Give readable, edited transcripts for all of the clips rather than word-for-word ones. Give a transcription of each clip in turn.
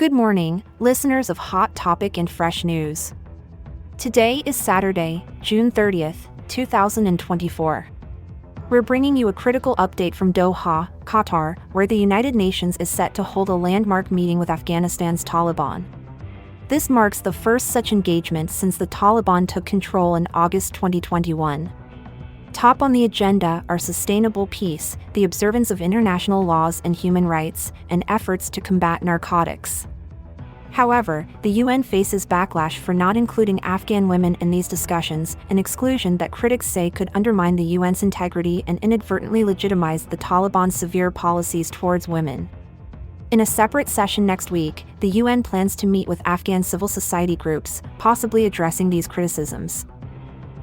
Good morning, listeners of Hot Topic and Fresh News. Today is Saturday, June 30th, 2024. We're bringing you a critical update from Doha, Qatar, where the United Nations is set to hold a landmark meeting with Afghanistan's Taliban. This marks the first such engagement since the Taliban took control in August 2021. Top on the agenda are sustainable peace, the observance of international laws and human rights, and efforts to combat narcotics. However, the UN faces backlash for not including Afghan women in these discussions, an exclusion that critics say could undermine the UN's integrity and inadvertently legitimize the Taliban's severe policies towards women. In a separate session next week, the UN plans to meet with Afghan civil society groups, possibly addressing these criticisms.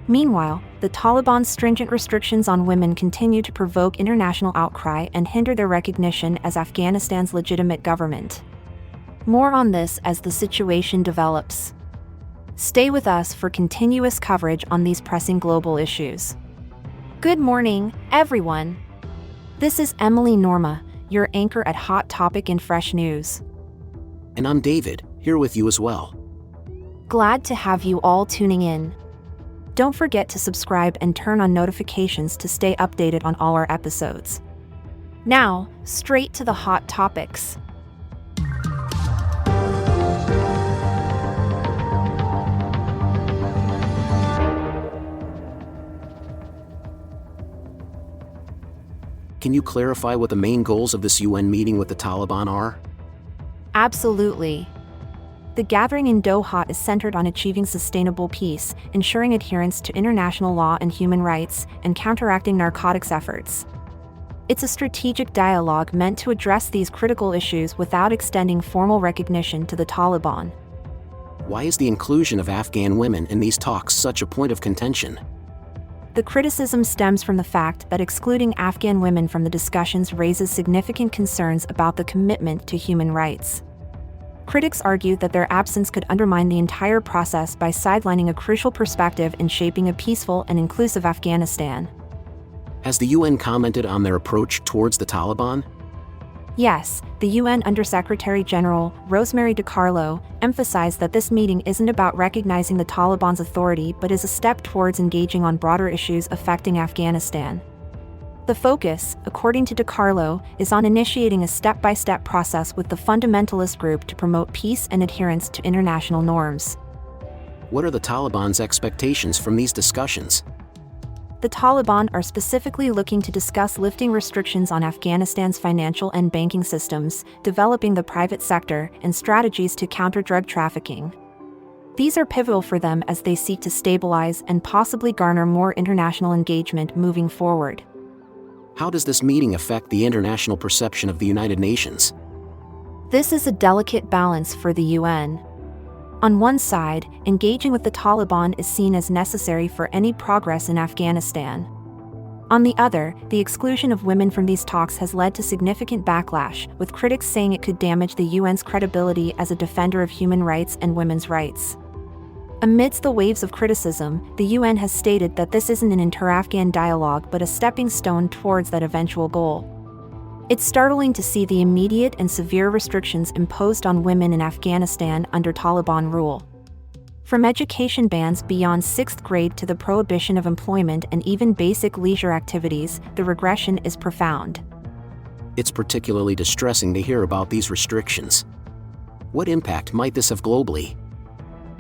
Meanwhile, the Taliban's stringent restrictions on women continue to provoke international outcry and hinder their recognition as Afghanistan's legitimate government. More on this as the situation develops. Stay with us for continuous coverage on these pressing global issues. Good morning, everyone. This is Emily Norma, your anchor at Hot Topic and Fresh News. And I'm David, here with you as well. Glad to have you all tuning in. Don't forget to subscribe and turn on notifications to stay updated on all our episodes. Now, straight to the hot topics. Can you clarify what the main goals of this UN meeting with the Taliban are? Absolutely. The gathering in Doha is centered on achieving sustainable peace, ensuring adherence to international law and human rights, and counteracting narcotics efforts. It's a strategic dialogue meant to address these critical issues without extending formal recognition to the Taliban. Why is the inclusion of Afghan women in these talks such a point of contention? The criticism stems from the fact that excluding Afghan women from the discussions raises significant concerns about the commitment to human rights. Critics argue that their absence could undermine the entire process by sidelining a crucial perspective in shaping a peaceful and inclusive Afghanistan. Has the UN commented on their approach towards the Taliban? Yes, the UN Undersecretary-General, Rosemary DiCarlo, emphasized that this meeting isn't about recognizing the Taliban's authority but is a step towards engaging on broader issues affecting Afghanistan. The focus, according to DiCarlo, is on initiating a step-by-step process with the fundamentalist group to promote peace and adherence to international norms. What are the Taliban's expectations from these discussions? The Taliban are specifically looking to discuss lifting restrictions on Afghanistan's financial and banking systems, developing the private sector, and strategies to counter drug trafficking. These are pivotal for them as they seek to stabilize and possibly garner more international engagement moving forward. How does this meeting affect the international perception of the United Nations? This is a delicate balance for the UN. On one side, engaging with the Taliban is seen as necessary for any progress in Afghanistan. On the other, the exclusion of women from these talks has led to significant backlash, with critics saying it could damage the UN's credibility as a defender of human rights and women's rights. Amidst the waves of criticism, the UN has stated that this isn't an inter-Afghan dialogue but a stepping stone towards that eventual goal. It's startling to see the immediate and severe restrictions imposed on women in Afghanistan under Taliban rule. From education bans beyond 6th grade to the prohibition of employment and even basic leisure activities, the regression is profound. It's particularly distressing to hear about these restrictions. What impact might this have globally?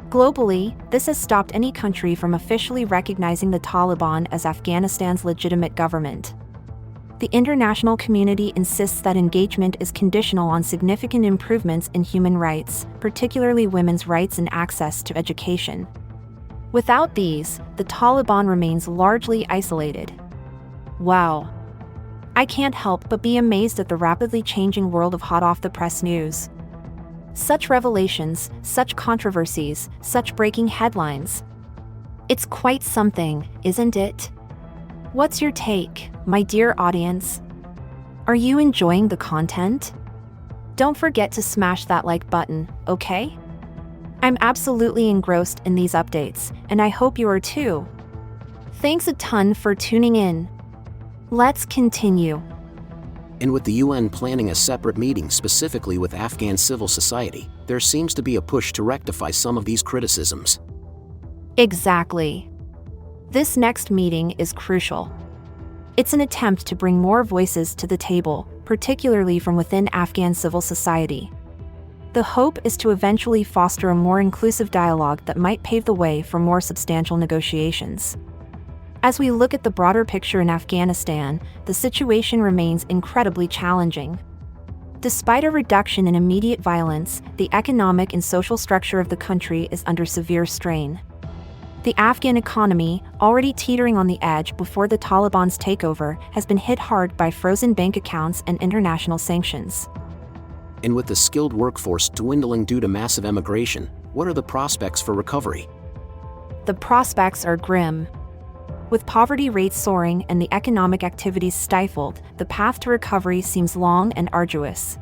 Globally, this has stopped any country from officially recognizing the Taliban as Afghanistan's legitimate government. The international community insists that engagement is conditional on significant improvements in human rights, particularly women's rights and access to education. Without these, the Taliban remains largely isolated. Wow. I can't help but be amazed at the rapidly changing world of hot-off-the-press news. Such revelations, such controversies, such breaking headlines. It's quite something, isn't it? What's your take, my dear audience? Are you enjoying the content? Don't forget to smash that like button, okay? I'm absolutely engrossed in these updates, and I hope you are too. Thanks a ton for tuning in. Let's continue. And with the UN planning a separate meeting specifically with Afghan civil society, there seems to be a push to rectify some of these criticisms. Exactly. This next meeting is crucial. It's an attempt to bring more voices to the table, particularly from within Afghan civil society. The hope is to eventually foster a more inclusive dialogue that might pave the way for more substantial negotiations. As we look at the broader picture in Afghanistan, the situation remains incredibly challenging. Despite a reduction in immediate violence, the economic and social structure of the country is under severe strain. The Afghan economy, already teetering on the edge before the Taliban's takeover, has been hit hard by frozen bank accounts and international sanctions. And with the skilled workforce dwindling due to massive emigration, what are the prospects for recovery? The prospects are grim. With poverty rates soaring and the economic activities stifled, the path to recovery seems long and arduous.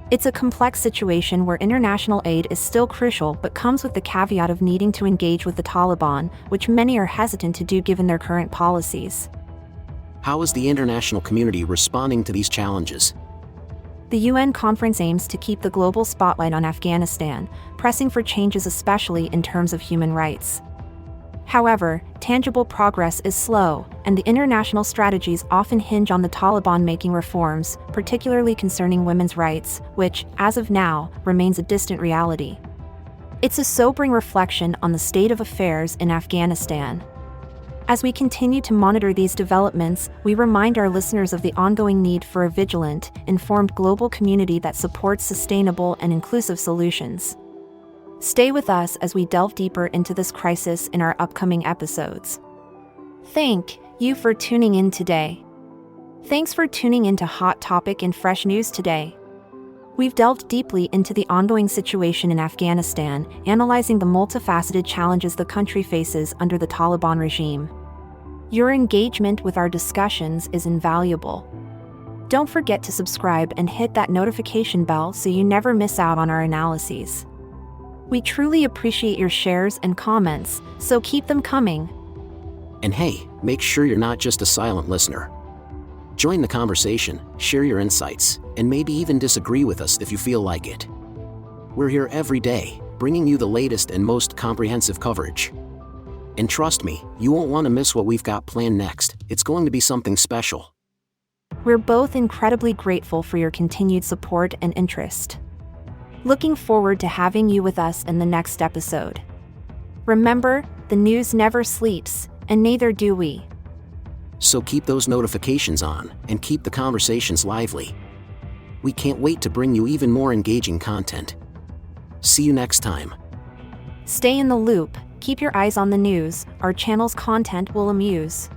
It's a complex situation where international aid is still crucial but comes with the caveat of needing to engage with the Taliban, which many are hesitant to do given their current policies. How is the international community responding to these challenges? The UN conference aims to keep the global spotlight on Afghanistan, pressing for changes especially in terms of human rights. However, tangible progress is slow, and the international strategies often hinge on the Taliban making reforms, particularly concerning women's rights, which, as of now, remains a distant reality. It's a sobering reflection on the state of affairs in Afghanistan. As we continue to monitor these developments, we remind our listeners of the ongoing need for a vigilant, informed global community that supports sustainable and inclusive solutions. Stay with us as we delve deeper into this crisis in our upcoming episodes. Thank you for tuning in today. Thanks for tuning into Hot Topic and Fresh News today. We've delved deeply into the ongoing situation in Afghanistan, analyzing the multifaceted challenges the country faces under the Taliban regime. Your engagement with our discussions is invaluable. Don't forget to subscribe and hit that notification bell so you never miss out on our analyses. We truly appreciate your shares and comments, so keep them coming. And hey, make sure you're not just a silent listener. Join the conversation, share your insights, and maybe even disagree with us if you feel like it. We're here every day, bringing you the latest and most comprehensive coverage. And trust me, you won't want to miss what we've got planned next. It's going to be something special. We're both incredibly grateful for your continued support and interest. Looking forward to having you with us in the next episode. Remember, the news never sleeps, and neither do we. So keep those notifications on, and keep the conversations lively. We can't wait to bring you even more engaging content. See you next time. Stay in the loop, keep your eyes on the news, our channel's content will amuse.